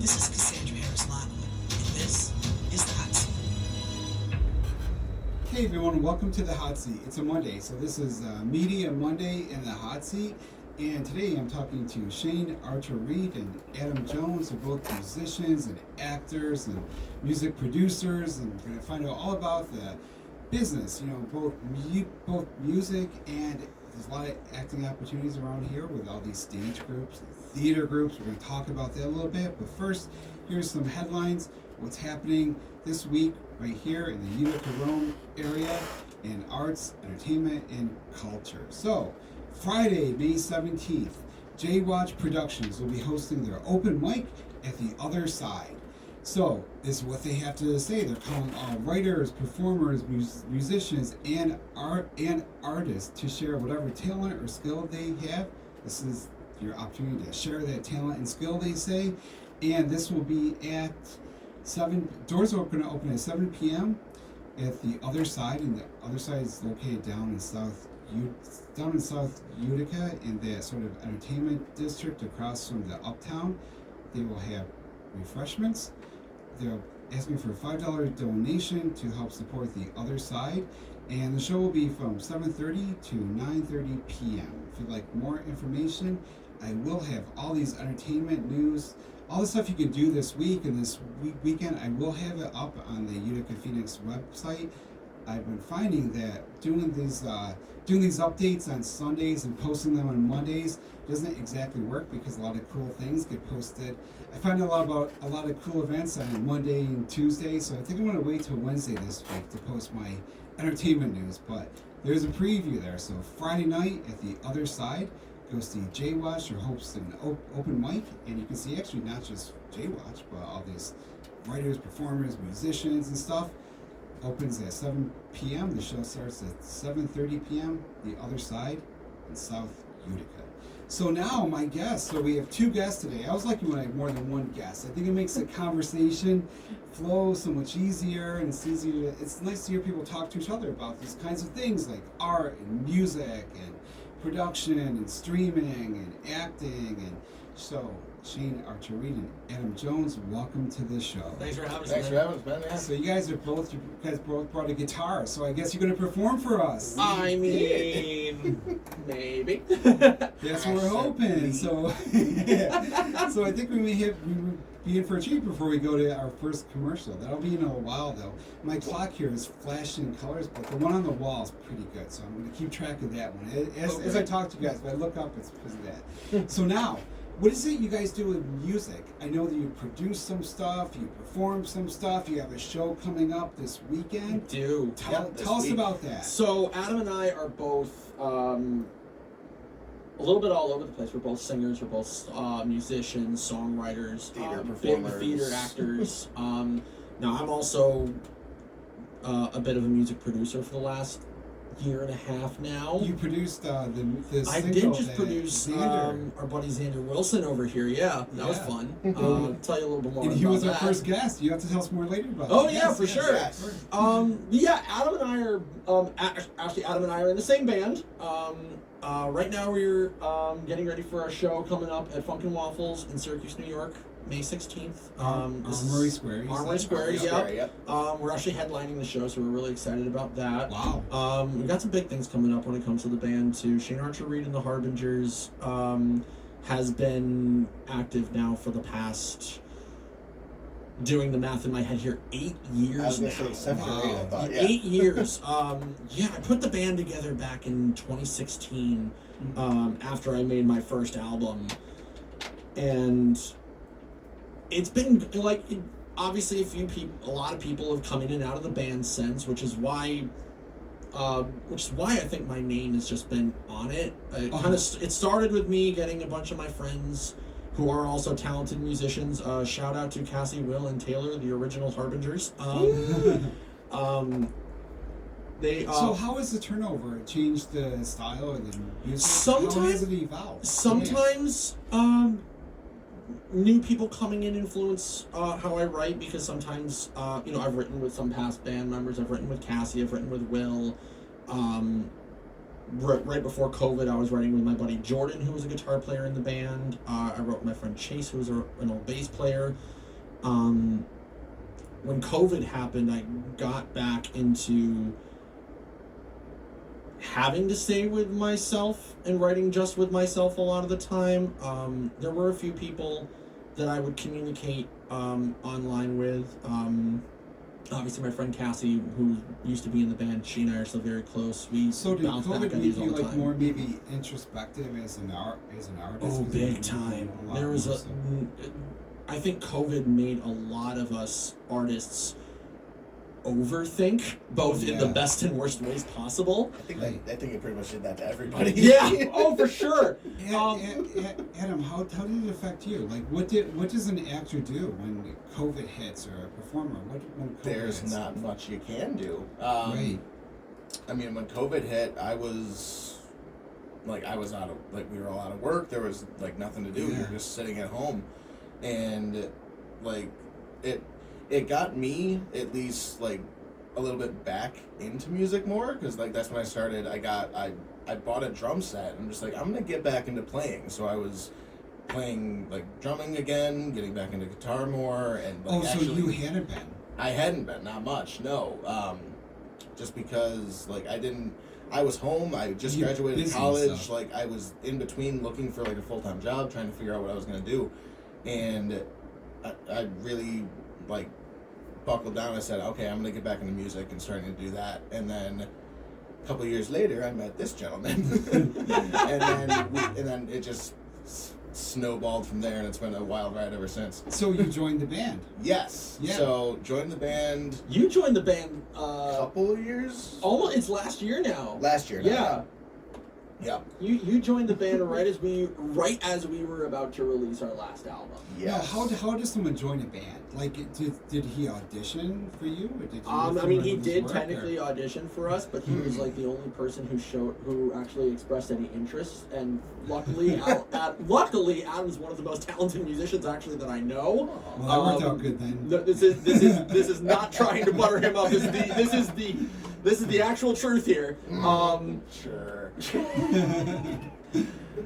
This is Cassandra Harris-Lockwood, and this is The Hot Seat. Hey everyone, welcome to The Hot Seat. It's a Monday, so this is Media Monday in The Hot Seat. And today I'm talking to Shane Archer-Reed and Adam Jones. They're both musicians and actors and music producers, and we're going to find out all about the business, both music, and there's a lot of acting opportunities around here with all these stage groups and theater groups. We're going to talk about that a little bit, but first, here's some headlines. What's happening this week right here in the Utica Rome area in arts, entertainment, and culture. So, Friday, May 17th, J-Watch Productions will be hosting their open mic at the Other Side. So, this is what they have to say. They're calling all writers, performers, musicians, and artists to share whatever talent or skill they have. This is your opportunity to share that talent and skill, they say. And this will be at 7, doors are going to open at 7 p.m. at the Other Side, and the Other Side is located down in South Utica in that sort of entertainment district across from the Uptown. They will have refreshments. They're asking for a $5 donation to help support the Other Side, and the show will be from 7:30 to 9:30 p.m. If you'd like more information, I will have all these entertainment news, all the stuff you can do this week and this weekend. I will have it up on the Utica Phoenix website. I've been finding that doing these updates on Sundays and posting them on Mondays doesn't exactly work because a lot of cool things get posted. I find a lot of cool events on Monday and Tuesday, so I think I'm going to wait till Wednesday this week to post my entertainment news. But there's a preview there. So Friday night at the Other Side, go see J-Watch or host an open mic, and you can see actually not just J-Watch, but all these writers, performers, musicians, and stuff. Opens at 7 p.m. The show starts at 7:30 p.m. The Other Side in South Utica. So now my guests. So we have two guests today. I always like when I have more than one guest. I think it makes the conversation flow so much easier, and it's nice to hear people talk to each other about these kinds of things like art and music and production and streaming and acting. And so Shane Archer-Reed and Adam Jones, welcome to the show. Thanks for having us. Thanks for having us, man. Yeah. So you guys both brought a guitar, so I guess you're going to perform for us. I mean, maybe. That's what we're hoping. So, yeah. So I think we may be in for a treat before we go to our first commercial. That'll be in a while, though. My clock here is flashing colors, but the one on the wall is pretty good, so I'm going to keep track of that one. As I talk to you guys, if I look up, it's because of that. So now, what is it you guys do with music? I know that you produce some stuff, you perform some stuff, you have a show coming up this weekend. Tell us about that. So Adam and I are both a little bit all over the place. We're both singers, we're both musicians, songwriters, Theater big performers, theater actors. Now I'm also a bit of a music producer for the last year and a half now. You produced the I single did just that produce our buddy Xander Wilson over here. Yeah, that was fun. Tell you a little bit more and about he was that. our first guest. You have to tell us more later about that. Oh yeah, for sure. yes. Yeah, Adam and I are actually Adam and I are in the same band. Right now we're getting ready for our show coming up at Funkin' Waffles in Syracuse, New York, May 16th. Armory Square. Armory Square, Square, yep. We're actually headlining the show, so we're really excited about that. Wow. We've got some big things coming up when it comes to the band too. Shane Archer-Reed and the Harbingers has been active now for the past, doing the math in my head here, 8 years I was now. going to say 7 or 8, I thought. Yeah. 8 years. Yeah, I put the band together back in 2016 after I made my first album. And it's been like, obviously a lot of people have come in and out of the band since, which is why I think my name has just been on it. It started with me getting a bunch of my friends who are also talented musicians. Shout out to Cassie, Will, and Taylor, the original Harbingers. So how has the turnover changed the style of the music? Sometimes, how has it evolved? Sometimes new people coming in influence how I write, because sometimes I've written with some past band members. I've written with Cassie. I've written with Will. right before COVID, I was writing with my buddy Jordan, who was a guitar player in the band. I wrote with my friend Chase, who was an old bass player. When COVID happened, I got back into having to stay with myself and writing just with myself a lot of the time. There were a few people that I would communicate online with. Obviously, my friend Cassie, who used to be in the band, she and I are still very close. We So did bounce back COVID make ideas all you the like time. more maybe introspective as an artist? Oh, 'Cause big you time. know lot There was more a. so. I think COVID made a lot of us artists overthink, both in the Yeah. best and worst ways possible. I think it pretty much did that to everybody. Yeah. Oh, for sure. Adam, how did it affect you? Like, what does an actor do when COVID hits, or a performer? When COVID There's hits? not much you can do. Right. I mean, when COVID hit, I was out of, like, we were all out of work. There was, like, nothing to do. We Yeah. were just sitting at home. And, like, it got me, at least, like, a little bit back into music more. Because, like, that's when I started. I bought a drum set. I'm just like, I'm going to get back into playing. So I was playing, like, drumming again, getting back into guitar more. And, like, So actually, you hadn't been. I hadn't been, not much, no. Just because, like, I was home, I just You're graduated busy, college, so. like, I was in between looking for, like, a full-time job, trying to figure out what I was going to do. And I really, like, buckled down. I said, okay, I'm going to get back into music and starting to do that. And then a couple of years later, I met this gentleman. and then it just snowballed from there, and it's been a wild ride ever since. So you joined the band. Yes. Yeah. So joined the band You joined the band. a couple of years. Almost. It's last year now. Last year. now. Yeah. Yep. You joined the band right as we were about to release our last album. Yes. Now, how does someone join a band? Like, did he audition for you, or did you? I look mean, for he his did work, technically or- audition for us, but he was like the only person who actually expressed any interest. And luckily, Adam's one of the most talented musicians actually that I know. Well, that worked out good then. No, this is not trying to butter him up. This is the actual truth here. Sure.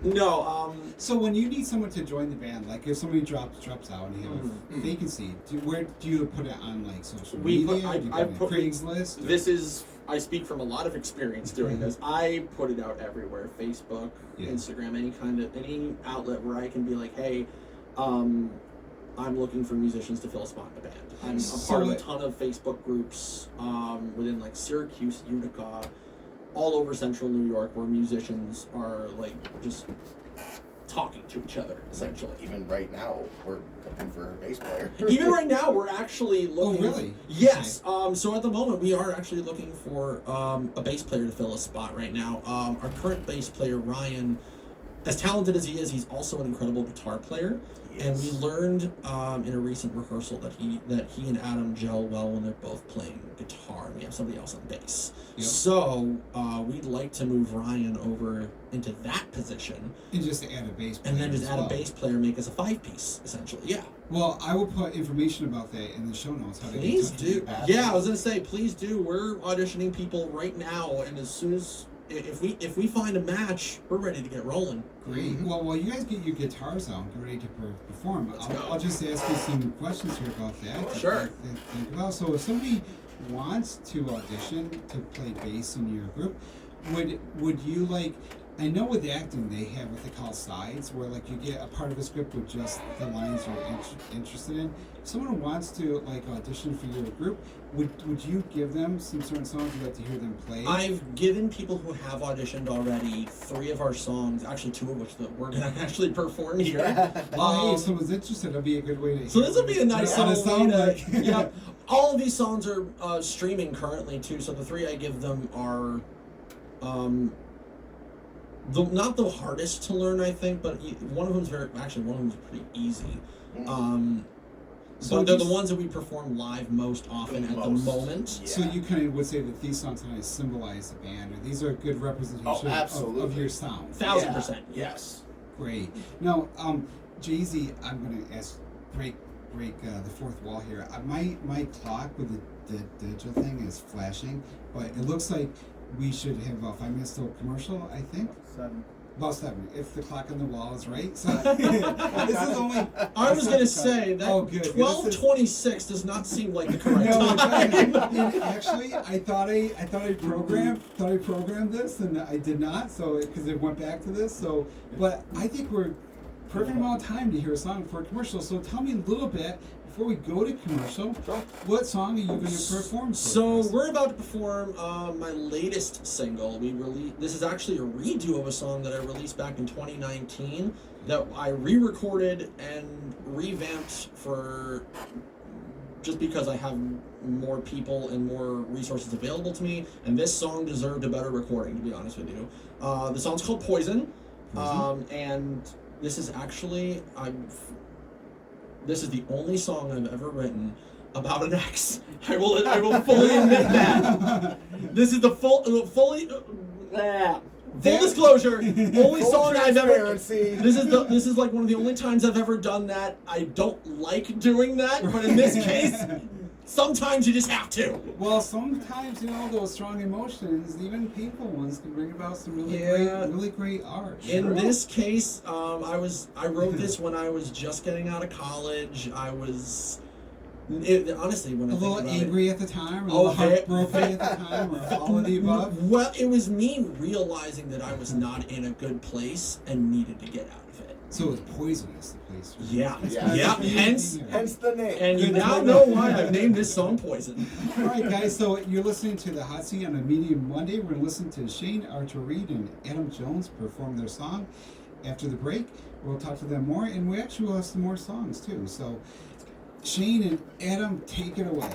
No. So when you need someone to join the band, like if somebody drops out and you have a vacancy, where do you put it on, like social media? Do you put it on Craigslist? This is. I speak from a lot of experience doing this. I put it out everywhere: Facebook, Yeah. Instagram, any outlet where I can be like, hey, I'm looking for musicians to fill a spot in the band. I'm a part of a ton of Facebook groups within like Syracuse, Utica, all over central New York, where musicians are like just talking to each other, essentially. Even right now, we're looking for a bass player. Even right now, we're actually looking. Oh, really? Yes. So at the moment, we are actually looking for a bass player to fill a spot right now. Our current bass player, Ryan, as talented as he is, he's also an incredible guitar player. And we learned in a recent rehearsal that he and Adam gel well when they're both playing guitar, and we have somebody else on bass. Yep. So we'd like to move Ryan over into that position, And just to add a bass player. and then just as add well. a bass player, make us a 5-piece, essentially. Yeah. Well, I will put information about that in the show notes. How to Please get in touch do. with you. Yeah, I was gonna say, please do. We're auditioning people right now, and as soon as if we find a match, we're ready to get rolling. Great. Mhm. Well, while you guys get your guitars out and get ready to perform, Let's go. I'll just ask you some questions here about that. to Sure. think about. So, if somebody wants to audition to play bass in your group, would you like? I know with acting they have what they call sides, where like you get a part of a script with just the lines you're interested in. If someone wants to like audition for your group, would you give them some certain songs you'd like to hear them play? I've given people who have auditioned already 3 of our songs, actually 2 of which that we're gonna actually perform here. Well, hey, if someone's interested, that'll be a good way to. So this will be a nice what it little sound way like. to, yeah. All of these songs are streaming currently too. So the 3 I give them are, not the hardest to learn, I think, but one of them's pretty easy. So But they're the these- ones that we perform live most often at the Most. moment. Yeah. So you kind of would say that these songs kind of symbolize the band, or these are a good representation absolutely. of your sound. 1000%. Yes. Great. Now, Jay-Z, I'm going to break the fourth wall here. My clock with the digital thing is flashing, but it looks like we should have about 5 minutes till commercial, I think. 7. About 7, if the clock on the wall is right. So this is only. I was gonna say that Oh, good. 12:26 does not seem like the correct No, it time. doesn't. And actually, I thought I programmed this, and I did not. So because it went back to this. So, but I think we're perfect amount of time to hear a song for a commercial. So tell me a little bit before we go to commercial. What song are you going to perform? For So us? we're about to perform my latest single. This is actually a redo of a song that I released back in 2019 that I re-recorded and revamped for just because I have more people and more resources available to me, and this song deserved a better recording, to be honest with you. The song's called Poison. And this is actually this is the only song I've ever written about an ex. I will fully admit that. This is the full disclosure. Only Full song I've ever. transparency. This is like one of the only times I've ever done that. I don't like doing that, but in this case, sometimes you just have to. Well, sometimes those strong emotions, even painful ones, can bring about some really great art. In this case, I wrote this when I was just getting out of college. I was honestly when I a think little about angry at the time, or a Oh, little heartbroken at the time, or all of the above. Well, it was me realizing that I was not in a good place and needed to get out of it. So it's poisonous, the place. Yeah. Yeah. Hence the name. and you now know why I've named this song Poison. All right, guys. So you're listening to the Hot Seat on a Medium Monday. We're going to listen to Shane Archer-Reed and Adam Jones perform their song. After the break, we'll talk to them more, and we actually will have some more songs too. So, Shane and Adam, take it away.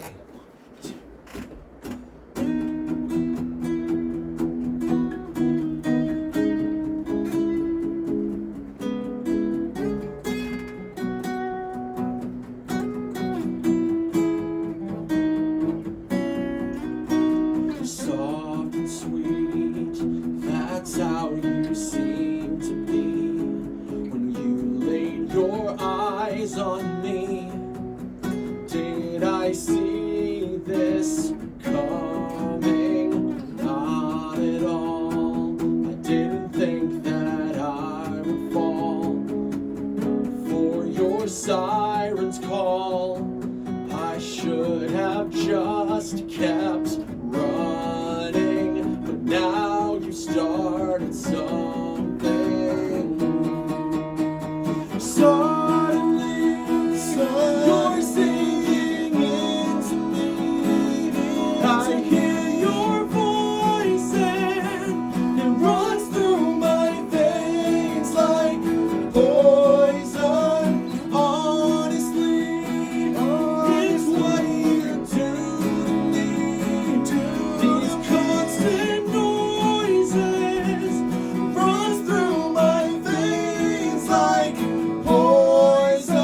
Soft and sweet, that's how you seem to be when you laid your eyes on me. Did I see this coming? Not at all. I didn't think that I would fall for your siren's call. I should have just kept running, but now you started something. Suddenly, you're singing to me. I hear your voice and it runs through my veins like poison. Honestly, it's what you do to me. These constant noises runs through my veins like poison.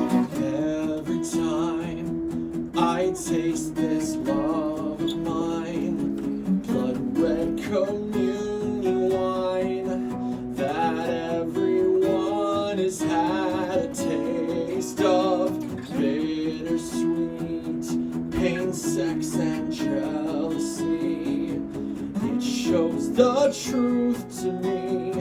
Every time I taste this love of mine, blood red communion wine that everyone has had a taste of, bittersweet pain, sex, and jealousy. It shows the truth to me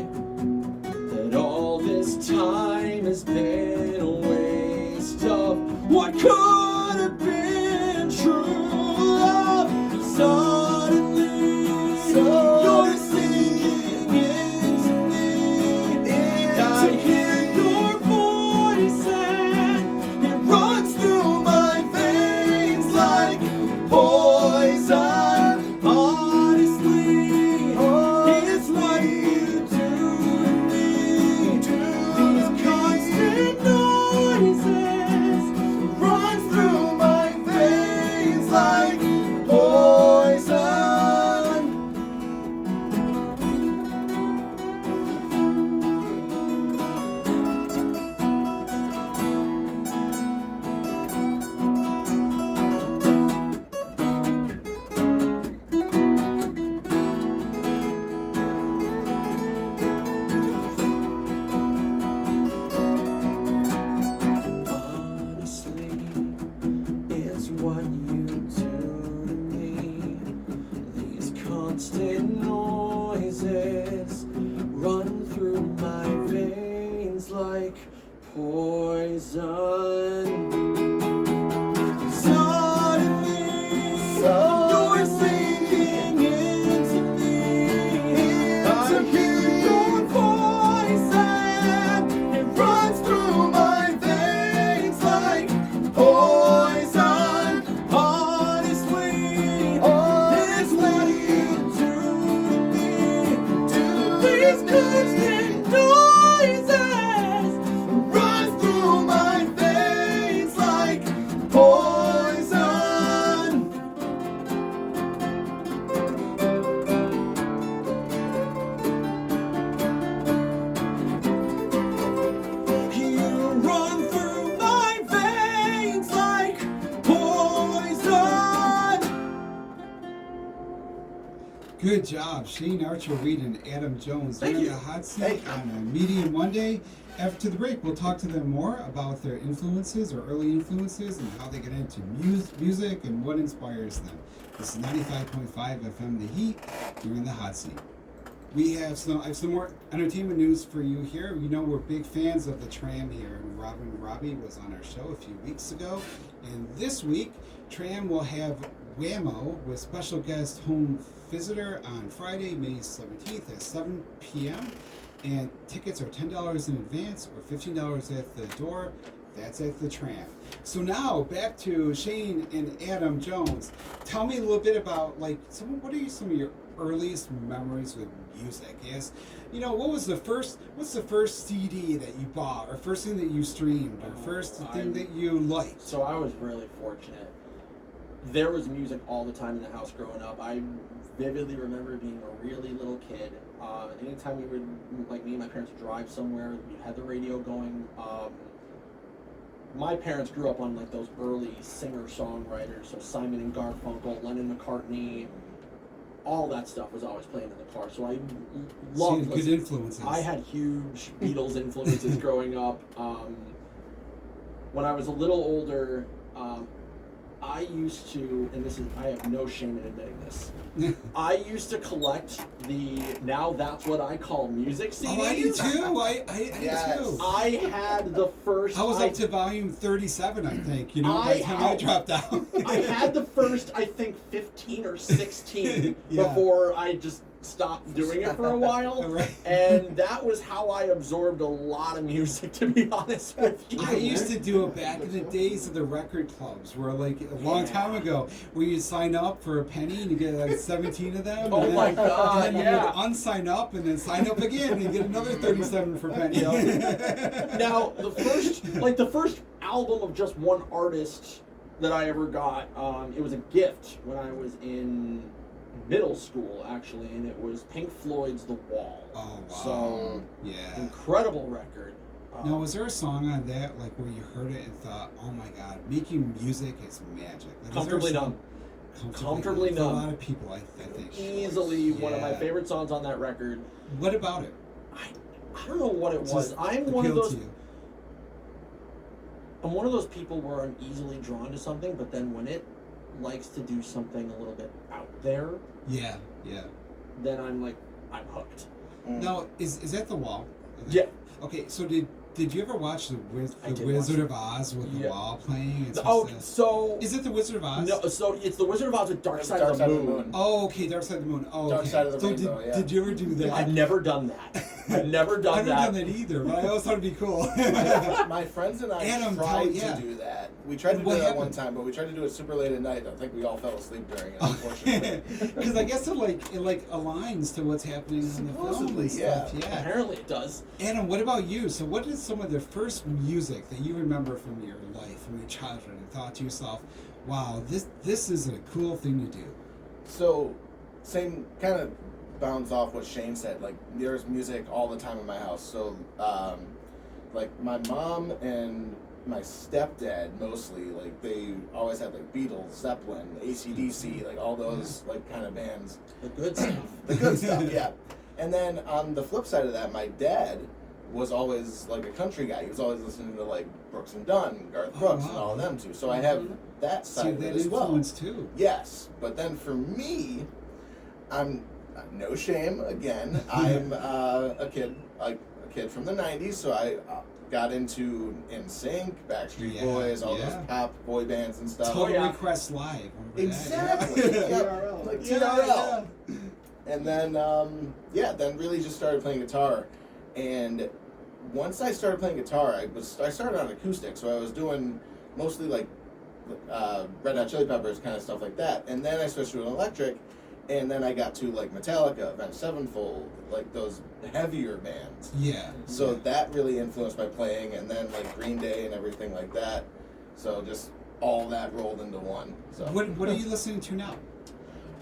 that all this time has been a waste of what could have been true love. Suddenly, you're singing into me. I hear your voice and it runs through my veins like poison. Honestly, it's what you do to me. These constant noises runs through poison. Suddenly, you're singing into me. I hear your voice and it runs through my veins like poison. Honestly, it's what you do to me. To these constant noises runs through my veins like poison. You run through my veins like poison. Good job, Shane Archer Reed and Adam Jones. Thank You're in you. the hot seat Thank you. on a Medium Monday. After the break, we'll talk to them more about their influences or early influences and how they get into music and what inspires them. This is 95.5 FM The Heat. You're in the hot seat. I have some more entertainment news for you here. You know, we're big fans of the Tram here, and Robin Robbie was on our show a few weeks ago. And this week, Tram will have Whammo with special guest home visitor on Friday, May 17th at 7 p.m. And tickets are $10 in advance or $15 at the door. That's at the Tram. So now back to Shane and Adam Jones. Tell me a little bit about what are some of your earliest memories with music? Yes, you know, what's the first CD that you bought, or first thing that you streamed, or first thing that you liked? So I was really fortunate. There was music all the time in the house growing up. I vividly remember being a really little kid. Anytime we would, like me and my parents would drive somewhere, we had the radio going. My parents grew up on like those early singer-songwriters, so Simon and Garfunkel, Lennon McCartney, all that stuff was always playing in the car. So I loved Good listening. influences. I had huge Beatles influences growing up. When I was a little older, I used to, and I have no shame in admitting this, I used to collect the Now That's What I Call Music CDs. Oh, I did too. I Yes. did too. I had the first. I was up to volume 37, I think. You know, by the time I dropped out. I had the first, I think, 15 or 16 Yeah. before I just stopped doing it for a while. Right. And that was how I absorbed a lot of music, to be honest with you. I used to do it back in the days of the record clubs, where like a long time ago, where you sign up for a penny and you get like 17 of them. Oh and then, my God, and then yeah. you would unsign up and then sign up again and get another 37 for a penny. Now, the first album of just one artist that I ever got, it was a gift when I was in middle school, actually, and it was Pink Floyd's The Wall. Oh wow! So, yeah. incredible record. Now, was there a song on that like where you heard it and thought, "Oh my God, making music is magic"? Like, Comfortably Numb. Comfortably For Numb. a lot of people, I think. Easily one of my Yeah. favorite songs on that record. What about it? I don't know what it was. Just I'm one of appealed those. to you? I'm one of those people where I'm easily drawn to something, but then when it likes to do something a little bit out there, Yeah, yeah. then I'm hooked. Now, is that The Wall? Yeah. Okay, so did you ever watch the I did Wizard watch of Oz with Yeah. The Wall playing? It's Oh, just, so is it the Wizard of Oz? no, so it's the Wizard of Oz with Dark Side, Dark of the Moon. Oh, okay, Dark Side of the Moon. Oh, Dark okay. Side of the so Rainbow, yeah. did you ever do that? I've never done that. I've never done I've never done that either, but I always thought it'd be cool. My friends and I Adam, tried yeah. to do that. We tried to do What that one happened? time, but we tried to do it super late at night. I think we all fell asleep during it, unfortunately. Because I guess it aligns to what's happening in the film Supposedly, and stuff. yeah. Yeah. Apparently it does. Adam, what about you? So, what is some of the first music that you remember from your life, from your childhood, and thought to yourself, "Wow, this is a cool thing to do"? So, same kind of bounds off what Shane said. Like, there's music all the time in my house. So, like, my mom and my stepdad mostly, like, they always had, like, Beatles, Zeppelin, AC/DC, like, all those, like, kind of bands. The good stuff. The good stuff, yeah. And then on the flip side of that, my dad was always, like, a country guy. He was always listening to, like, Brooks and Dunn, Garth Brooks, and wow. all of them, too. So I have that So side of that it as well. influence too. Yes, but then for me, I'm no shame. Again, I'm a kid from the '90s, so got into NSYNC, Backstreet Yeah, Boys, all yeah. those pop boy bands and stuff. Total yeah. Request Live. Remember Exactly. that? Yep. Like TRL. And then, then really just started playing guitar. And once I started playing guitar, I started on acoustic, so I was doing mostly like Red Hot Chili Peppers kind of stuff like that. And then I switched to an electric, and then I got to like Metallica, Avenged Sevenfold, like those heavier bands. Yeah. So that really influenced my playing, and then like Green Day and everything like that. So just all that rolled into one. So What are you listening to now?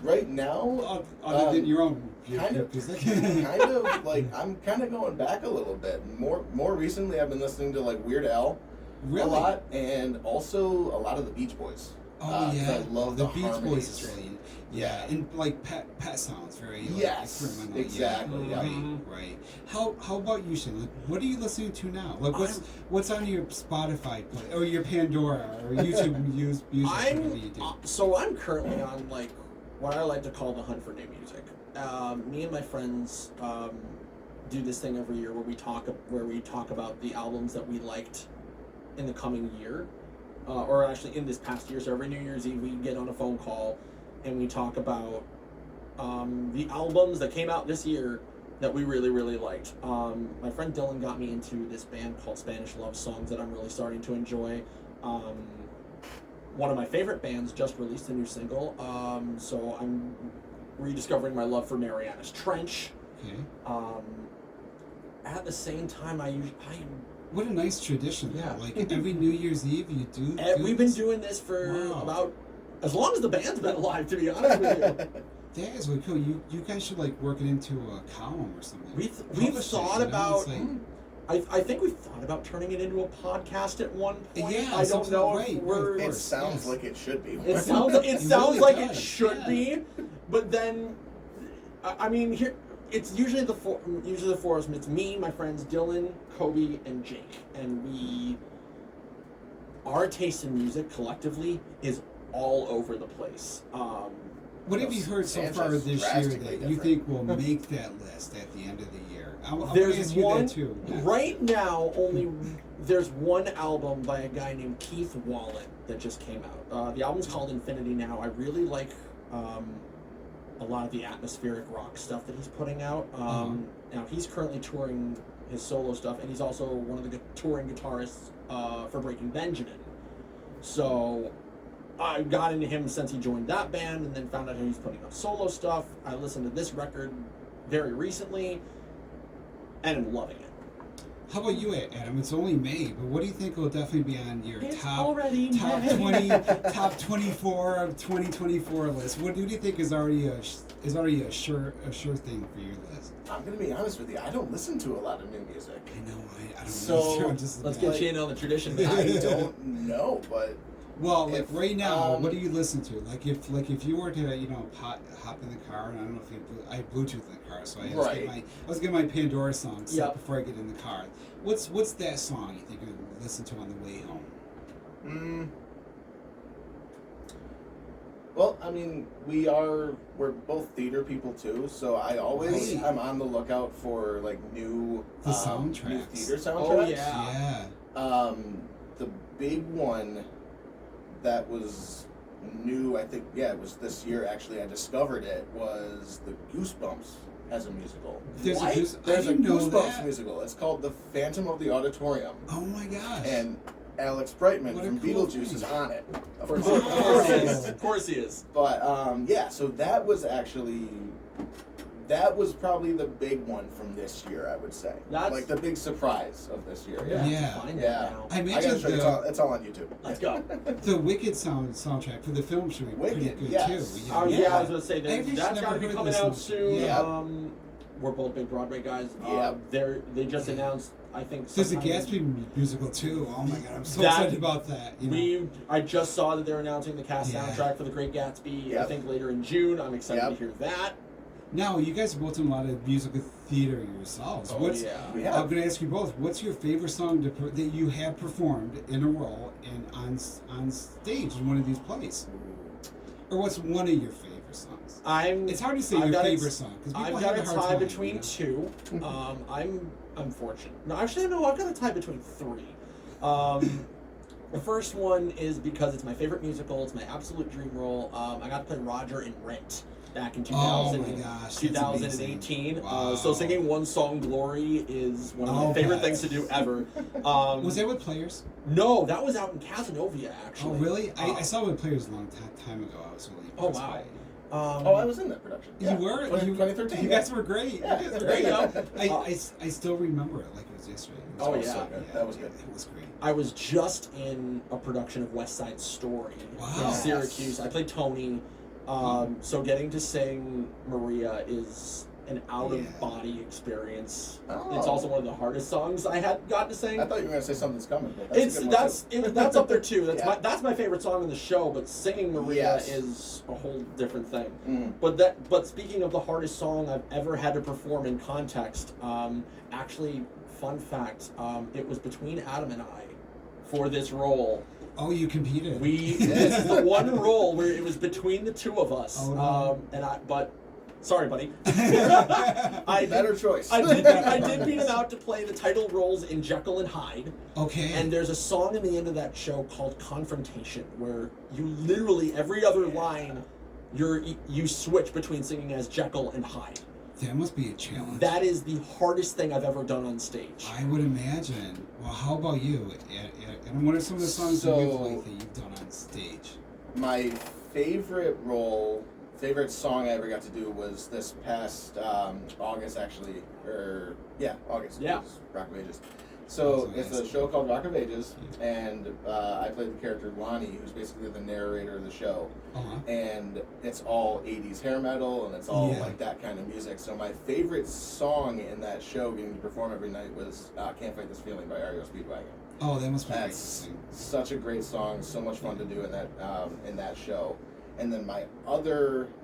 right now, Other than your own kind of, music? kind of like I'm kind of going back a little bit. More recently, I've been listening to like Weird Al Really? a lot, and also a lot of the Beach Boys. Oh 'cause yeah, I love the the Beach harmonies. Boys is really and like Pet sounds very like, Yes, experimental. exactly, Yeah, yeah. right. How about you, Shane? Like, what are you listening to now? Like, what's on your Spotify play or your Pandora or YouTube music? Whatever you do. I'm currently on like what I like to call the hunt for new music. Me and my friends do this thing every year where we talk about the albums that we liked in the coming year, or actually in this past year. So every New Year's Eve we get on a phone call and we talk about the albums that came out this year that we really, really liked. My friend Dylan got me into this band called Spanish Love Songs that I'm really starting to enjoy. One of my favorite bands just released a new single, so I'm rediscovering my love for Mariana's Trench. Okay. At the same time, What a nice tradition. Yeah. Like every New Year's Eve you do. we've been this? doing this for Wow. about as long as the band's been alive, to be honest with you. That is really cool. You guys should like work it into a column or something. We've Publish it, thought you know? about. It's like- I think we've thought about turning it into a podcast at one point. Yeah, I don't something know right, if we're. right, It course, sounds yes. like it should be. It sounds really like it does, should yeah. be, but then, I mean, here it's usually the four of us. It's me, my friends Dylan, Kobe, and Jake, and our taste in music collectively is all over the place. What have you heard so Sanchez far is this year drastically that you different. think will make that list at the end of the year? I'm gonna There's ask you one that too. Yeah. right now. There's one album by a guy named Keith Wallen that just came out. The album's called Infinity Now. I really like a lot of the atmospheric rock stuff that he's putting out. Now he's currently touring his solo stuff, and he's also one of the touring guitarists for Breaking Benjamin. So I got into him since he joined that band, and then found out how he's putting out solo stuff. I listened to this record very recently, and I'm loving it. How about you, Adam? It's only May, but what do you think will definitely be on your It's top already top May. 20, top 24 of 2024 list? What do you think is already a sure thing for your list? I'm gonna be honest with you. I don't listen to a lot of new music. I know I don't So, know. I'm just Let's bad. get you in on the tradition. I don't know, but Well, like If, right now, um, what do you listen to? Like if you were to hop in the car, and I don't know if I have Bluetooth in the car, so I was getting my Pandora song set Yep. before I get in the car. What's that song you think you would listen to on the way home? Well, I mean, we're both theater people too, so I always Right. I'm on the lookout for like new The new soundtracks. theater soundtracks. Oh, yeah. Yeah. The big one that was new, I think, it was this year actually. I discovered it was the Goosebumps as a musical. There's What? a There's I a didn't know Goosebumps that. musical. It's called The Phantom of the Auditorium, Oh my gosh. and Alex Brightman What a from cool Beetlejuice thing. is on it. Of Of course. course he is. Of course he is. But so that was probably the big one from this year, I would say. That's- like the big surprise of this year. Yeah. Yeah. Find Yeah. that now. I I gotta imagine show you. It's all on YouTube. Let's go. the Wicked soundtrack for the film should be pretty Wicked, good yes. too. you Oh know? yeah, I was gonna say I that, actually that's never got to be heard coming this out one. soon. Yeah. We're both big Broadway guys. Yeah. They just announced. I think There's a sometime- Gatsby musical too. Oh my god, I'm so That- excited about that. You know? I just saw that they're announcing the cast Yeah. soundtrack for The Great Gatsby. I Yep. think later in June. I'm excited Yep. to hear that. Now, you guys have both done a lot of musical theater yourselves. Oh, What's, yeah. We have. I'm going to ask you both. What's your favorite song that you have performed in a role and on stage in one of these plays? Or what's one of your favorites? favorite songs? I'm. It's hard to say I've your got a- favorite song because people I've have got a a hard tie time, between you know? two. I'm unfortunate. No, actually, no. I've got a tie between three. The first one is because it's my favorite musical. It's my absolute dream role. I got to play Roger in Rent back in 2000, Oh my gosh, that's 2018. amazing. Wow. So singing One Song Glory is one of my Oh, favorite bet. things to do ever. Was that with Players? No, that was out in Casanova, Oh, actually. really? I saw it with Players a long time ago. I was really Oh, impressed wow. by it. Oh, I was in that production. You were? 2013. You guys were great. Yeah, You guys were there you great. go. I still remember it like it was yesterday. It was Oh, awesome. yeah. So good. That was good. It was great. I was just in a production of West Side Story Wow. in Syracuse. I played Tony. So getting to sing Maria is an out-of-body experience. Oh. It's also one of the hardest songs I had gotten to sing. I thought you were gonna say Something's Coming. But that's a good one, too. That's up there too. Yeah. That's my favorite song in the show. But singing Maria Yes. is a whole different thing. Mm. But speaking of the hardest song I've ever had to perform in context, actually, fun fact, it was between Adam and I for this role. Oh, you competed. This is the one role where it was between the two of us. Oh, no. But sorry, buddy. I Better choice. I did beat him out to play the title roles in Jekyll and Hyde. Okay. And there's a song in the end of that show called Confrontation, where you literally every other line, you switch between singing as Jekyll and Hyde. That must be a challenge. That is the hardest thing I've ever done on stage. I would imagine. Well, how about you? And what are some of the songs that you've done on stage? My favorite song I ever got to do was this past August, actually. August. Yeah. It was Rock of Ages. So That's it's a amazing. show called Rock of Ages, and I played the character Lonnie, who's basically the narrator of the show. Uh-huh. And it's all 80s hair metal, and it's all Yeah. like that kind of music. So my favorite song in that show, getting to perform every night, was "Can't Fight This Feeling" by REO Speedwagon. Oh, that must be great to That's sing. such a great song, so much fun to do in that show. And then my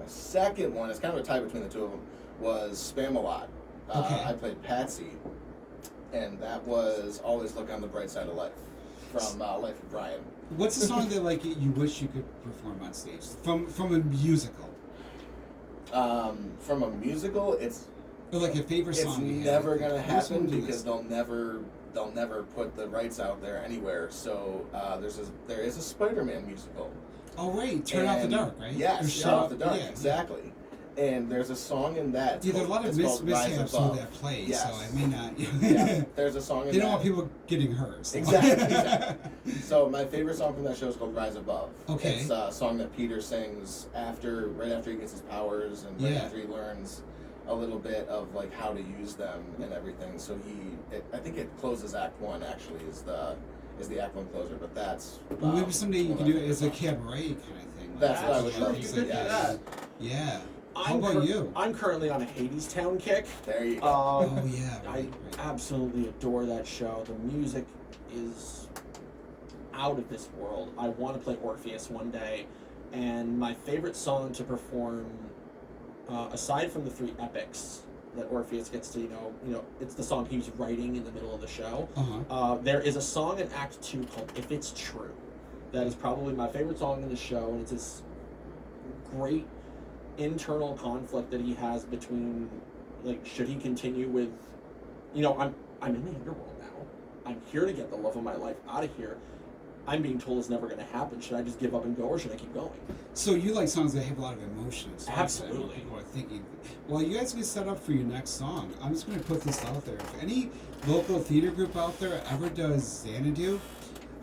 second one is kind of a tie between the two of them, was Spam-A-Lot. Okay. I played Patsy, and that was "Always Look on the Bright Side of Life" from Life of Brian. What's the song that you wish you could perform on stage from a musical? From a musical, it's Or like a favorite it's song. never gonna Who's happen do because this? they'll never put the rights out there anywhere. So there is a Spider-Man musical. Oh right, Turn Off the Dark, right? Or Yes, Turn Off the Dark, yeah, exactly. And there's a song in that. Yeah, there are a lot of it's called Rise mishaps Above. with that play, Yes. so I may not. Yeah, there's a song in They don't that. want people getting hurt. So. Exactly. So my favorite song from that show is called Rise Above. Okay. It's a song that Peter sings right after he gets his powers and right Yeah. after he learns a little bit of like how to use them and everything. So I think it closes Act 1 actually is the Act 1 closer, but that's Well, maybe someday you one can of do my it as a favorite songs. cabaret kind of thing. That's what I would Sure, love to it's do, like yes. that. Yeah. How about you? I'm currently on a Hadestown kick. There you go. Oh yeah, I right. absolutely adore that show. The music is out of this world. I want to play Orpheus one day, and my favorite song to perform, aside from the 3 epics that Orpheus gets to, it's the song he was writing in the middle of the show. Uh-huh. There is a song in Act 2 called "If It's True." That is probably my favorite song in the show, and it's this great internal conflict that he has between, like, should he continue with, I'm in the underworld now. I'm here to get the love of my life out of here. I'm being told it's never going to happen. Should I just give up and go, or should I keep going? So you like songs that have a lot of emotions. Absolutely. People are thinking. Well, you guys get set up for your next song. I'm just going to put this out there. If any local theater group out there ever does Xanadu,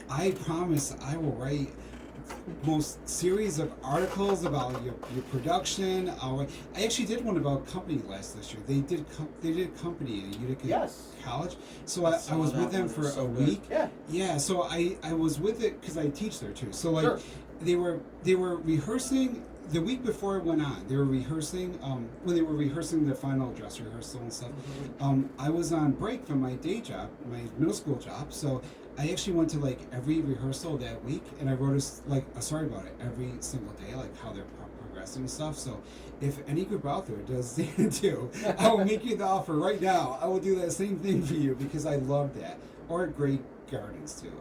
I promise I will write most series of articles about your production. I actually did one about Company last year. They did Company at Utica Yes. College. So I was with them for a week. Yeah. Yeah, so I was with it because I teach there too. So like Sure. they were rehearsing the week before it went on. They were rehearsing when they were rehearsing the final dress rehearsal and stuff. I was on break from my day job, my middle school job. So I actually went to like every rehearsal that week, and I wrote a story about it every single day, like how they're progressing and stuff. So if any group out there does Xanadu, I will make you the offer right now. I will do that same thing for you because I love that. Or Great Gardens too.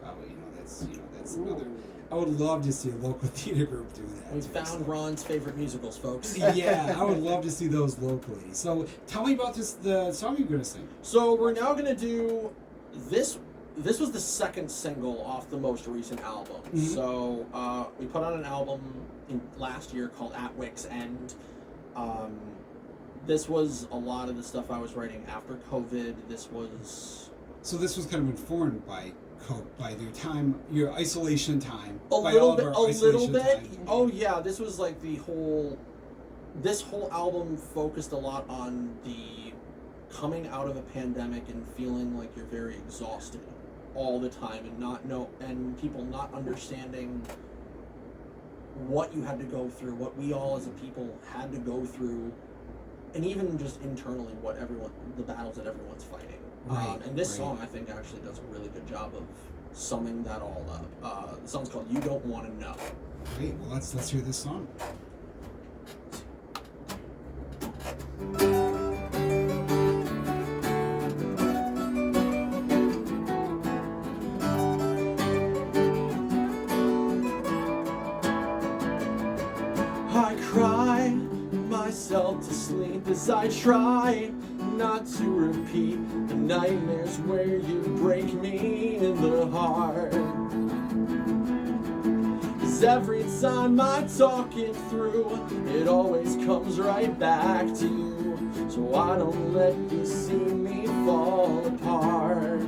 That's another. I would love to see a local theater group do that. We found Ron's favorite musicals, folks. Yeah, I would love to see those locally. So tell me about the song you're gonna sing. So we're now gonna do this. This was the second single off the most recent album. Mhm. So we put out an album last year called At Wick's End. This was a lot of the stuff I was writing after COVID. So this was kind of informed by your time, your isolation time. A by little all of bit. our A little isolation bit. time. Oh yeah, this was like this whole album focused a lot on the coming out of a pandemic and feeling like you're very exhausted all the time and people not understanding what you had to go through, what we all as a people had to go through, and even just internally the battles that everyone's fighting. Right, And this right. song I think actually does a really good job of summing that all up. The song's called You Don't Want to Know. Great. Well, let's hear this song. I cry myself to sleep as I try not to repeat the nightmares where you break me in the heart. 'Cause every time I talk it through, it always comes right back to you. So I don't let you see me fall apart.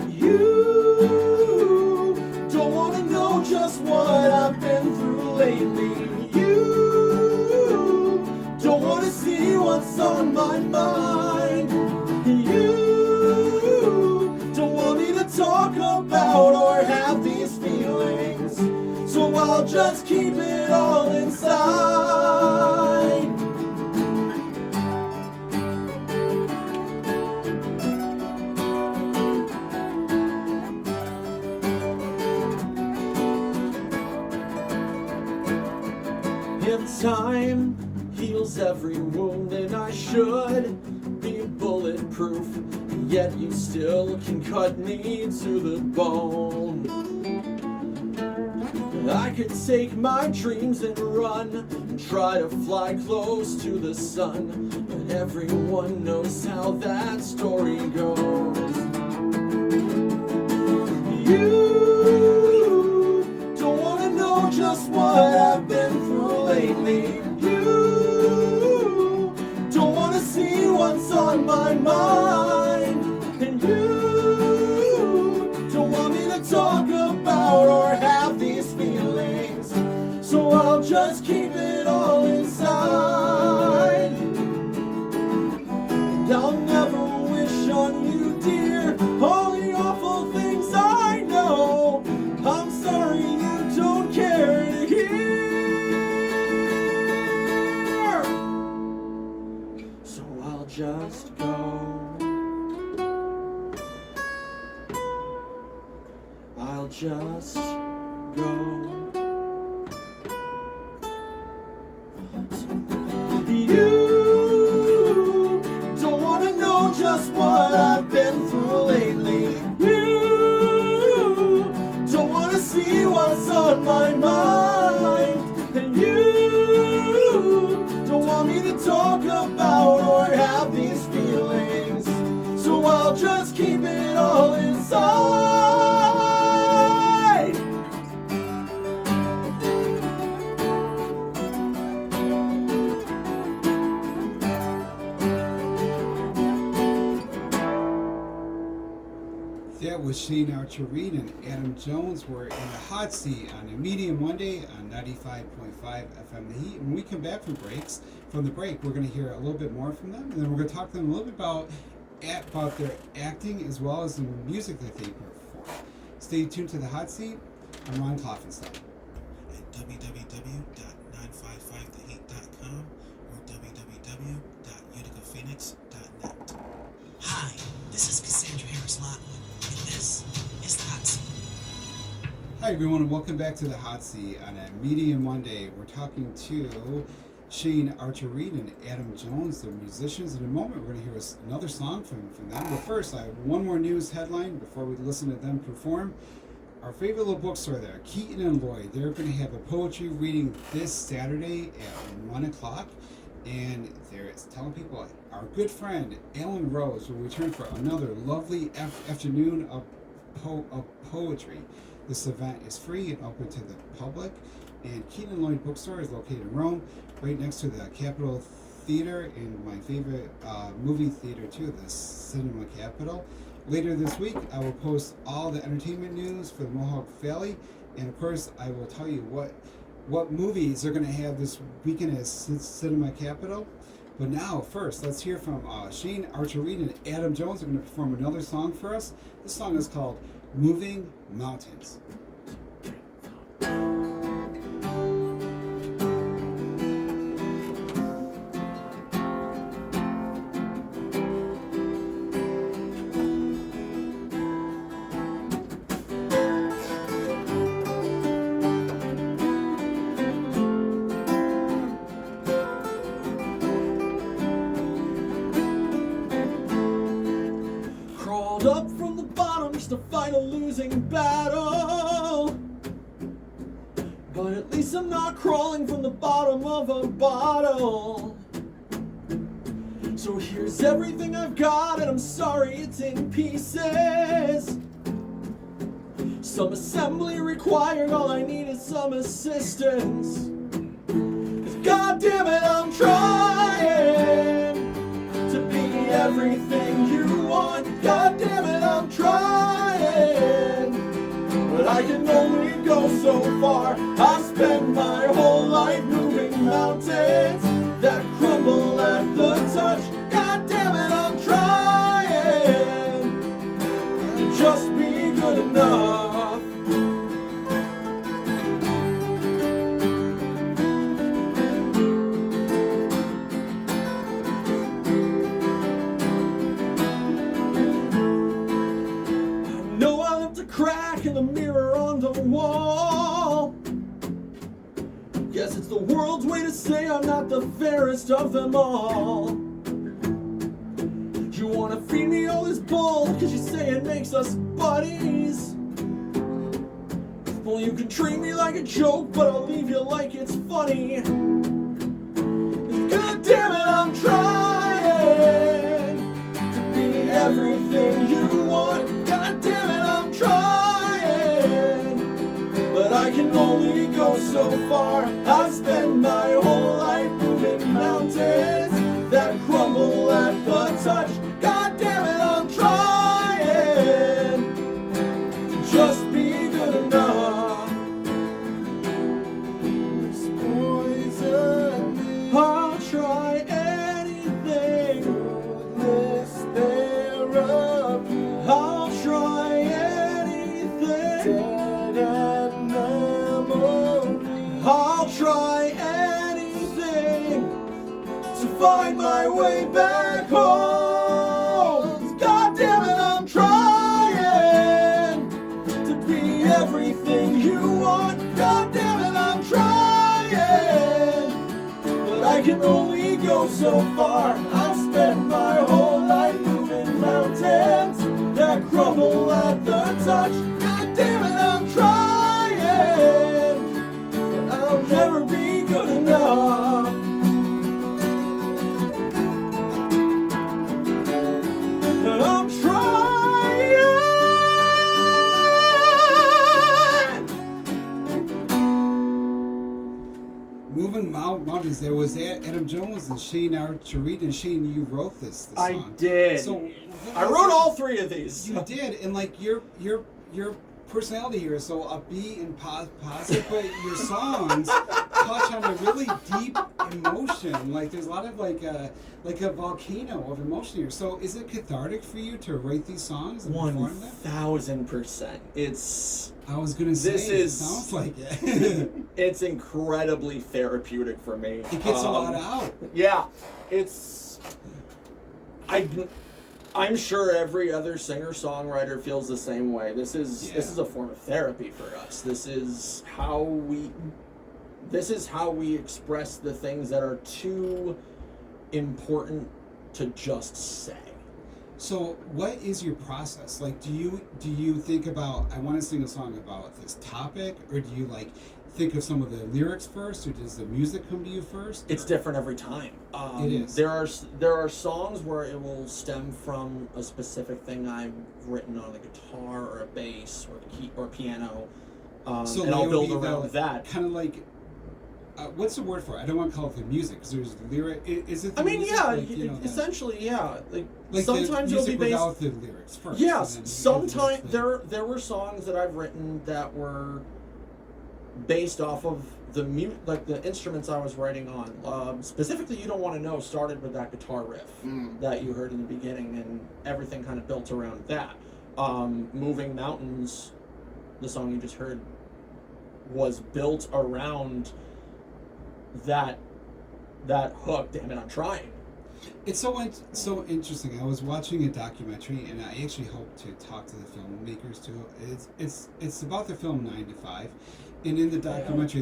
You don't want to know just what I've been through lately. You don't want to see what's on my mind. You don't want me to talk about or have these feelings. So I'll just keep it all inside. If time heals every wound, then I should be bulletproof. Yet you still can cut me to the bone. I could take my dreams and run and try to fly close to the sun, but everyone knows how that story goes. You don't want to know just what I've been through lately. You don't want to see what's on my mind. And you don't want me to talk about or have these feelings. So I'll just keep it all inside. And I'll never wish on you, dear, all the awful things I know. I'm sorry you don't care to hear. So I'll just go. I'll just go. You don't want to know just what I've been through lately. You don't want to see what's on my mind. And you don't want me to talk about or have these feelings. So I'll just keep it all inside. That was Shane Archer-Reed and Adam Jones. We're in the hot seat on a Medium Monday on 95.5 FM The Heat. When we come back from the break, we're going to hear a little bit more from them, and then we're going to talk to them a little bit about their acting as well as the music that they perform. Stay tuned to the hot seat. I'm Ron Klopfanstein. At www.955theheat.com or www.uticaphoenix.net. Hi, this is Cassandra Harris-Lockwood, and this is The Hot Seat. Hi everyone, and welcome back to the hot seat on a Medium Monday. We're talking to Shane Archer-Reed and Adam Jones. They're musicians. In a moment, we're going to hear another song from them. But first, I have one more news headline before we listen to them perform. our favorite little bookstore there, Keaton and Lloyd. They're going to have a poetry reading this Saturday at 1 o'clock. And they're telling people our good friend Alan Rose will return for another lovely afternoon of poetry. This event is free and open to the public. And Keaton and Lloyd Bookstore is located in Rome, right next to the Capitol Theater and my favorite movie theater too, the Cinema Capitol. Later this week, I will post all the entertainment news for the Mohawk Valley, and of course, I will tell you what movies they're going to have this weekend at Cinema Capitol. But now, first, let's hear from Shane Archer-Reed and Adam Jones. They're going to perform another song for us. This song is called "Moving Mountains." Up from the bottom just to fight a losing battle. But at least I'm not crawling from the bottom of a bottle. So here's everything I've got, and I'm sorry it's in pieces. Some assembly required, all I need is some assistance. 'Cause goddamn it, I'm trying to be everything you want. God damn it, I'm trying, but I can only go so far. I spend my whole life moving mountains that crumble at the touch. God damn it, I'm trying to just be good enough. Crack in the mirror on the wall. Guess it's the world's way to say I'm not the fairest of them all. You wanna feed me all this bull, cause you say it makes us buddies. Well, you can treat me like a joke, but I'll leave you like it's funny. God damn it, I'm trying to be everything you want. God damn it, I'm trying, but I can only go so far. I've spent my whole life moving mountains that crumble at the touch. God damn it, I'm trying to just be good enough. It's poison me. I'll try anything. This therapy. I'll try anything. I'll try anything to find my way back home. God damn it, I'm trying to be everything you want. God damn it, I'm trying, but I can only go so far. I've spent my whole life moving mountains that crumble at the touch. God damn it, I'm trying, but I'll never be good enough. And I'm trying. Moving Mountains. There was Adam Jones and Shane Archer-Reed, and Shane, you wrote this song. I did. So I wrote all three of these. You did, and like your personality here is so upbeat and positive, but your songs touch on a really deep emotion. Like there's a lot of like a volcano of emotion here. So is it cathartic for you to write these songs and perform them? 1000%. It's. I was gonna say it sounds like it. It's incredibly therapeutic for me. It gets a lot out. Yeah, it's. I'm sure every other singer-songwriter feels the same way. This is a form of therapy for us. This is how we express the things that are too important to just say. So, what is your process? Like, do you think about I want to sing a song about this topic, or do you like think of some of the lyrics first, or does the music come to you first? It's or? different every time. It is. There are songs where it will stem from a specific thing I've written on the guitar or a bass or key or piano, So and that I'll would build be around that. Kind of like, what's the word for it? I don't want to call it the music because there's lyric. Is it? The I mean, music? yeah, Like, you know, essentially, yeah. like Sometimes the it'll be music based. without the lyrics first. Yes, and then sometimes the- there were songs that I've written that were based off of like the instruments I was writing on. Specifically, You Don't Want to Know started with that guitar riff that you heard in the beginning, and everything kind of built around that. Moving Mountains, the song you just heard, was built around that hook. Damn it, I'm trying. It's so interesting. I was watching a documentary, and I actually hope to talk to the filmmakers too. It's about the film 9 to 5, and in the documentary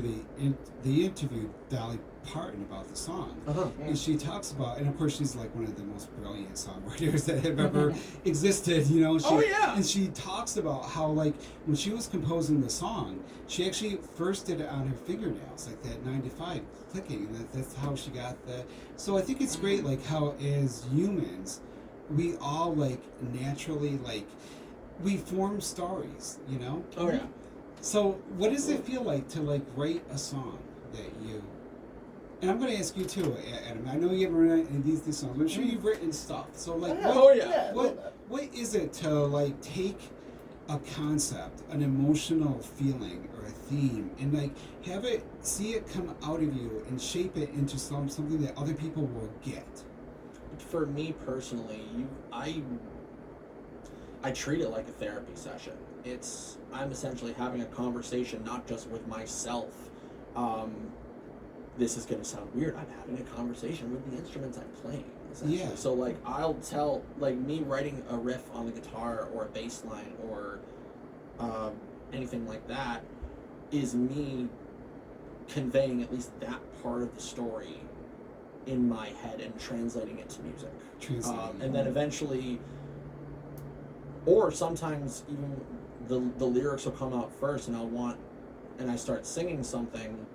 they interviewed Dolly Parton about the song, and she talks about, and of course she's like one of the most brilliant songwriters that have ever existed. You know, and she talks about how like when she was composing the song, she actually first did it on her fingernails, like that 9 to 5 clicking, and that's how she got the. So I think it's great, like how as humans, we all like naturally like we form stories, you know. Oh yeah. So what does it feel like to like write a song that you? And I'm going to ask you too, Adam. I know you haven't written any of these songs, but I'm sure you've written stuff. So like, what is it to like take a concept, an emotional feeling or a theme, and like have it, see it come out of you and shape it into something that other people will get? For me personally, I treat it like a therapy session. I'm essentially having a conversation not just with myself. This is going to sound weird. I'm having a conversation with the instruments I'm playing. Yeah. So like I'll tell, like me writing a riff on the guitar or a bass line or anything like that is me conveying at least that part of the story in my head and translating it to music. And then eventually, or sometimes even the lyrics will come out first, and I start singing something,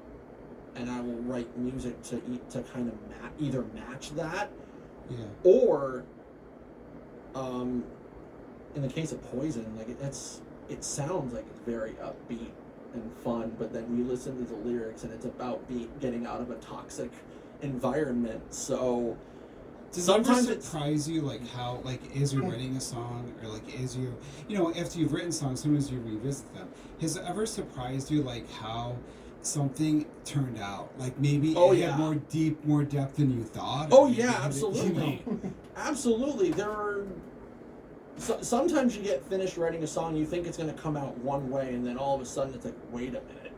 and I will write music to kind of either match that, or in the case of Poison, like it sounds like it's very upbeat and fun, but then you listen to the lyrics and it's about getting out of a toxic environment. So sometimes it surprise you, like how, like as you're writing a song, or like as you after you've written songs, sometimes you revisit them. Has it ever surprised you, like how something turned out? Like maybe it had more depth than you thought? Oh yeah, absolutely. Absolutely. There are sometimes you get finished writing a song, you think it's going to come out one way, and then all of a sudden it's like, wait a minute.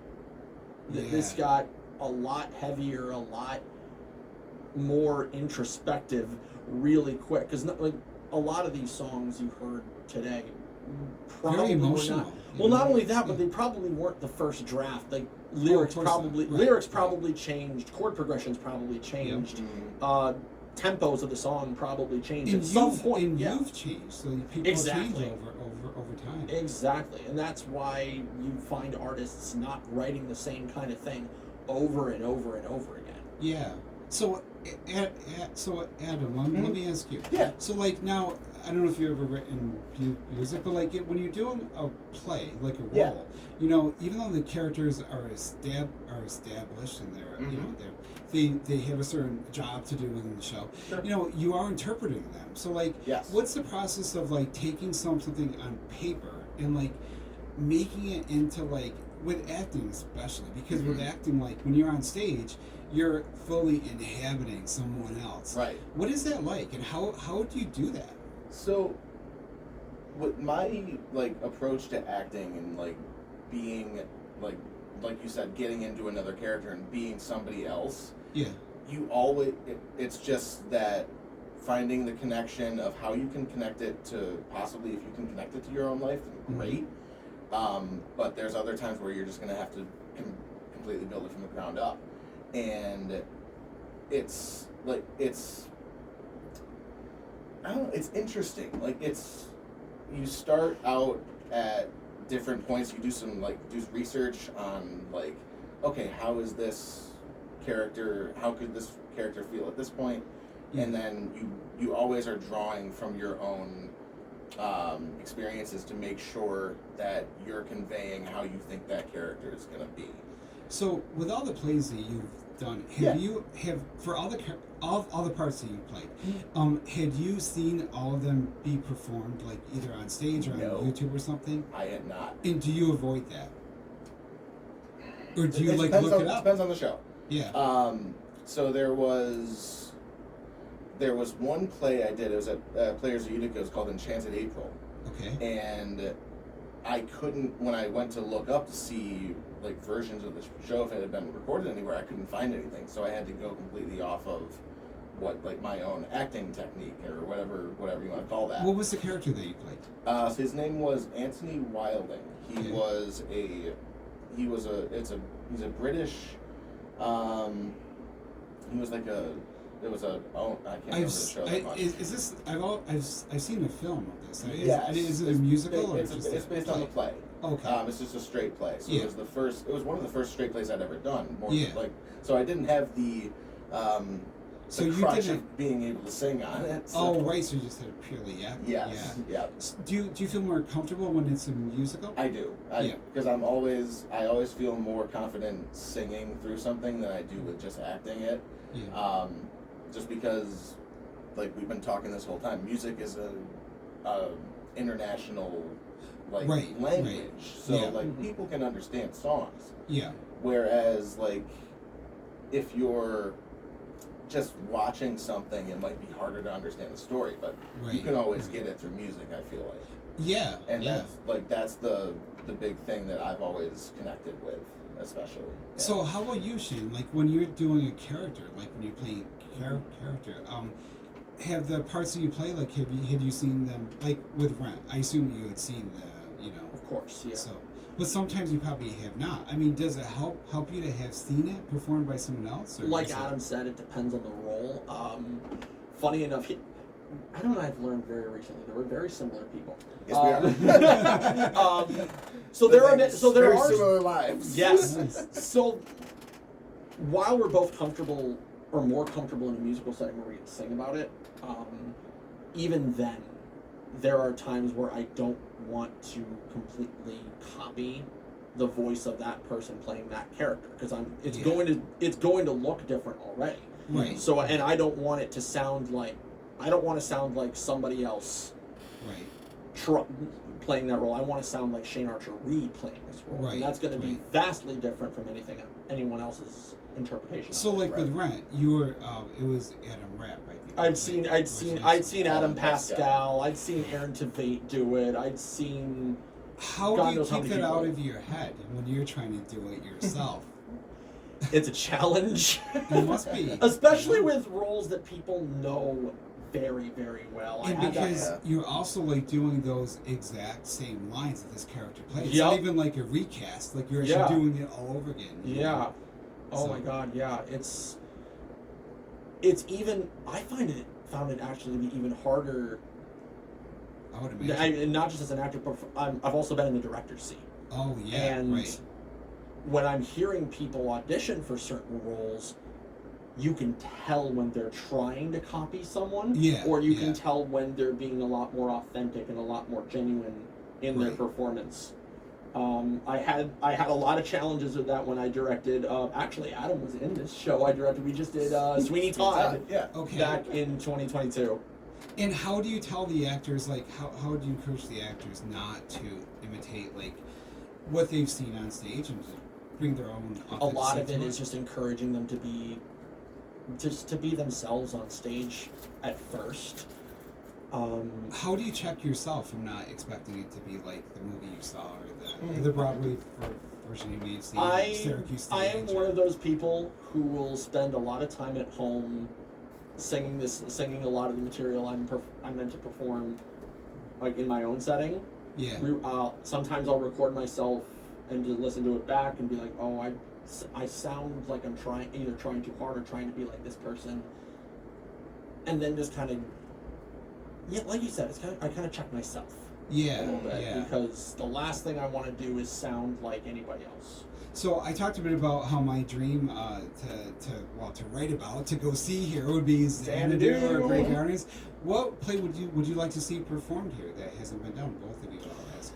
This got a lot heavier, a lot more introspective really quick, because like a lot of these songs you heard today probably very emotional. were not, well, not only that, but they probably weren't the first draft. Like lyrics probably changed, chord progressions probably changed, tempos of the song probably changed at some point. And you've changed, so people change over time. Exactly, and that's why you find artists not writing the same kind of thing over and over and over again. Yeah. So Adam, let me ask you. Yeah. So like now, I don't know if you've ever written music, but like when you're doing a play, like a role, even though the characters are established and they have a certain job to do within the show, you are interpreting them. So like, what's the process of like taking something on paper and like making it into like, with acting especially, because with acting, like when you're on stage, you're fully inhabiting someone else. Right. What is that like, and how do you do that? So, with my like approach to acting and like being like you said, getting into another character and being somebody else. Yeah. You always it's just that finding the connection of how you can connect it to, possibly if you can connect it to your own life, then great. But there's other times where you're just going to have to completely build it from the ground up. And it's I don't know, it's interesting. Like, it's, you start out at different points, you do some, like, do research on, like, okay, how could this character feel at this point? And then you always are drawing from your own experiences to make sure that you're conveying how you think that character is going to be. So, with all the plays that you've done, have for all the parts that you played, had you seen all of them be performed, like either on stage or No. on YouTube or something? I had not. And do you avoid that, or do you It like depends look on, it up? Depends on the show. Yeah. So there was one play I did. It was at Players of Utica. It was called Enchanted April. Okay. And I couldn't, when I went to look up to see like versions of the show if it had been recorded anywhere, I couldn't find anything. So I had to go completely off of what, like, my own acting technique or whatever you want to call that. What was the character that you played? So his name was Anthony Wilding. He's a British. He was like a. It was a. Oh, I can't remember the show that much. Is this? I've seen a film of this. Yes. Is it a musical? It's based on the play. Okay. It's just a straight play. So Yeah. it was one of the first straight plays I'd ever done. Yeah. So I didn't have the So the you crutch didn't. of being able to sing on it. So. Oh, right. So you just had it purely, yeah. Yes. Yeah. Do you feel more comfortable when it's a musical? I do. Because I always feel more confident singing through something than I do with just acting it. Yeah. Just because, like we've been talking this whole time, music is a international language. Right. So Yeah. people can understand songs. Yeah. Whereas if you're just watching something, it might be harder to understand the story, but you can always get it through music, I feel like. Yeah. And that's the big thing that I've always connected with, especially. Yeah. So how about you, Shane? Like when you're doing a character, like when you're playing character, have the parts that you play, like had you seen them, like with Rent? I assume you had seen Of course, yeah. So, but sometimes you probably have not. I mean, does it help you to have seen it performed by someone else? Or Like Adam said, it depends on the role. Funny enough, Adam and I have learned very recently that we're very similar people. Yes, we are. So there are very similar lives. Yes. So while we're both comfortable or more comfortable in a musical setting where we can sing about it, even then, there are times where I don't want to completely copy the voice of that person playing that character because it's going to look different already. Right. So and I don't want it to sound like somebody else. Right. Playing that role. I want to sound like Shane Archer Reed playing this role, and that's going to be vastly different from anyone else's interpretation. So like with Rent, you were it was Adam Rapp, I think. I'd seen Adam Pascal. I'd seen Aaron Tveit do it. I'd seen. How God do you knows how keep many that out people. of your head when you're trying to do it yourself? It's a challenge. It must be, Especially with roles that people know very, very well. and because you're also like doing those exact same lines that this character plays. It's Yep. not even like a recast. Like you're actually doing it all over again. you Yeah. know? Oh So- my God. Yeah. It's even. I found it actually to be even harder. I would imagine. And not just as an actor, but I've also been in the director's seat. Oh yeah. And right. when I'm hearing people audition for certain roles, you can tell when they're trying to copy someone, Yeah, or you yeah. can tell when they're being a lot more authentic and a lot more genuine in their Right. performance. I had a lot of challenges with that when I directed. Actually, Adam was in this show I directed. We just did Sweeney Todd Yeah. Okay. back in 2022. And how do you tell the actors, like, how do you encourage the actors not to imitate, like, what they've seen on stage and to bring their own A lot of authenticity it to is just encouraging them to be themselves on stage at first. How do you check yourself from not expecting it to be like the movie you saw or the Broadway version you may have seen, Syracuse stage? I am one of those people who will spend a lot of time at home singing a lot of the material I'm meant to perform, like in my own setting. Yeah. Sometimes I'll record myself and just listen to it back and be like, oh, I sound like I'm either trying too hard or trying to be like this person, and then just kind of yeah, like you said, I kind of check myself a Yeah, little bit yeah. because the last thing I want to do is sound like anybody else. So I talked a bit about how my dream to write about, to go see here would be Xanadu or Grey Gardens. What play would you like to see performed here that hasn't been done? Both of you, I'll ask.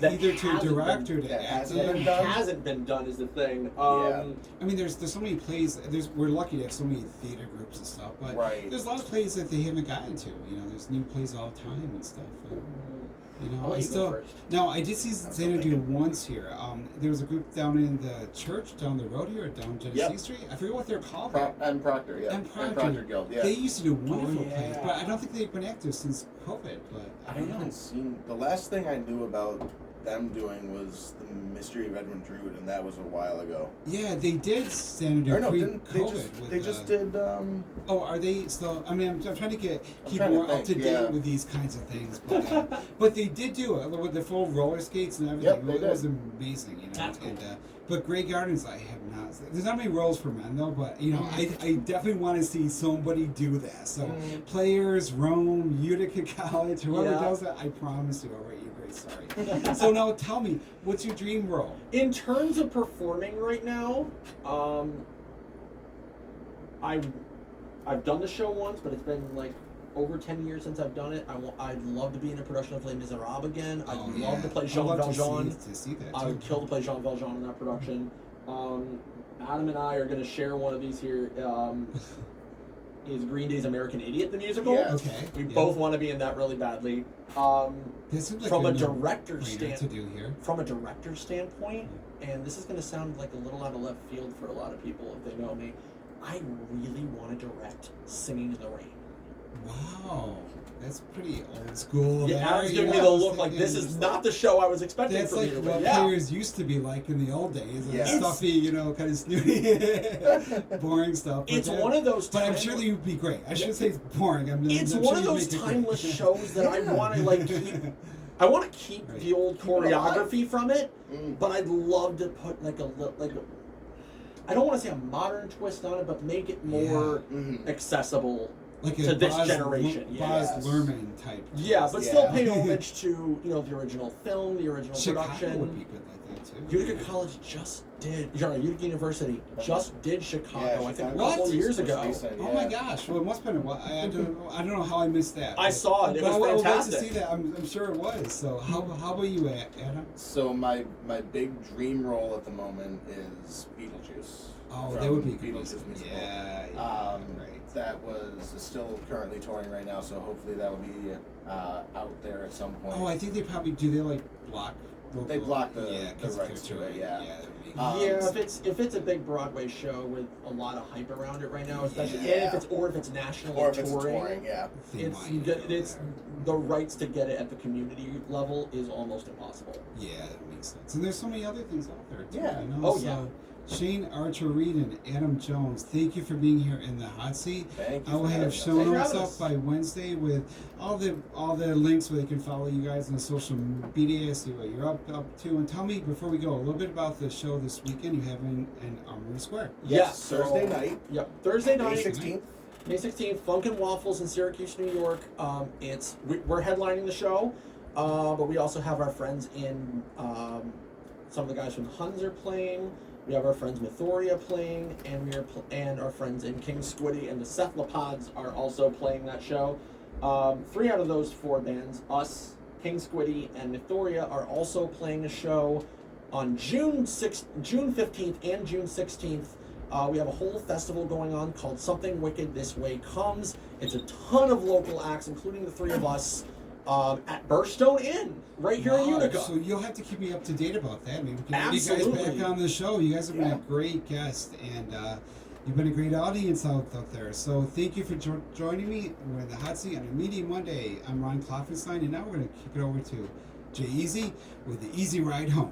That Either to hasn't direct been- or to that act. hasn't That been done? hasn't been done is the thing. Yeah. I mean, there's so many plays. We're lucky to have so many theater groups and stuff, but Right. there's a lot of plays that they haven't gotten to. You know, there's new plays all the time and stuff. You know, I'll let I you go still. first. No, I did see still Xanadu thinking. once here. There was a group down in the church down the road here, down Genesee Yep. Street. I forget what they're called. And Proctor, yeah. And Proctor. Proctor Guild, yeah. They used to do wonderful yeah. plays, but I don't think they've been active since COVID. But I I don't know. haven't seen. The last thing I knew about them doing was the Mystery of Edwin Drood, and that was a while ago. Yeah, they did Xanadu Or no, pre-COVID. they just did. Oh, are they still? I mean, I'm trying to keep trying to more up to think, date yeah. with these kinds of things, but they did do it with the full roller skates and everything. Yep, they it was did. amazing, you know. That's cool. And but Grey Gardens, I have not. There's not many roles for men though, but you know, I definitely want to see somebody do that. So players, Rome, Utica College, whoever Yeah. does that, I promise you, I'll write you a great story. So now, tell me, what's your dream role? In terms of performing right now, I've done the show once, but it's been like over 10 years since I've done it. I'd love to be in a production of Les Miserables again. I'd Oh, love yeah. to play I'd Jean love Valjean. to see that. I would too. kill to play Jean Valjean in that production. Adam and I are going to share one of these here. Is Green Day's American Idiot the musical? Yeah. Okay. We yeah. both want to be in that really badly. This seems like From a no-brainer director's to do here. From a director's standpoint, and this is going to sound like a little out of left field for a lot of people if they know me, I really want to direct Singing in the Rain. Wow, that's pretty old school. Yeah, there, Adam's you giving me know, the I was look like thinking this is just not the show I was expecting That's from like you. what But yeah, players used to be like in the old days. Yeah. Stuffy, you know, kind of snooty, boring stuff. But it's then- one of those. But I'm time- sure that you'd be great. I shouldn't say it's boring. It's I'm one sure of you'd those make it great. timeless shows that I Yeah. want to like keep. I want to keep Right. the old Keep it alive. choreography from it, Mm. but I'd love to put like I don't want to say a modern twist on it, but make it more Mhm. accessible. Like to a this Baz generation, Baz yes. Luhrmann type. Yeah, but still Yeah. pay homage to the original film, the original Chicago production. would be good like that too. Utica College just did. Utica University just did Chicago. Yeah, I think a Chicago. couple What? years ago. Recent, Oh my gosh! Well, it must have been a while. I don't know how I missed that. I saw it. It But was I would like to fantastic. see that. I'm sure it was. So how about you, Adam? So my big dream role at the moment is Beetlejuice. Oh, from that would be a good. Beetlejuice musical. Yeah. Right. That is still currently touring right now, so hopefully that will be out there at some point. Oh, I think they probably do. They like block. They block the 'cause rights to it, yeah. that would be Yeah, good. if it's a big Broadway show with a lot of hype around it right now, especially Yeah. if it's national or and if it's touring, touring, yeah. They it's might you go get it's there. the rights to get it at the community level is almost impossible. Yeah, that makes sense. And there's so many other things out there too. Yeah. You know? Oh, so, yeah. Shane Archer Reed and Adam Jones, thank you for being here in the hot seat. Thank you. I will for having have us. show Thanks for notes having up us. by Wednesday with all the links where they can follow you guys on social media, see what you're up to, and tell me before we go a little bit about the show this weekend you have in Armory Square. Yes, so- Thursday night, Yep, Thursday May night, 16th. May 16th, Funk and Waffles in Syracuse, New York. We're headlining the show, but we also have our friends in some of the guys from the Huns are playing. We have our friends Mythoria playing, and and our friends in King Squiddy and the Cephalopods are also playing that show. 3 out of those 4 bands, us, King Squiddy, and Mythoria, are also playing a show on June 15th and June 16th. We have a whole festival going on called Something Wicked This Way Comes. It's a ton of local acts, including the 3 of us, at Burstone Inn, right here in Wow, Utica. So you'll have to keep me up to date about that. Maybe we can get you guys Absolutely. back on the show. You guys have been Yeah. a great guest, and you've been a great audience out there. So thank you for joining me. We're in the hot seat on a Media Monday. I'm Ron Klopfanstein, and now we're going to kick it over to Jay Easy with the Easy Ride Home.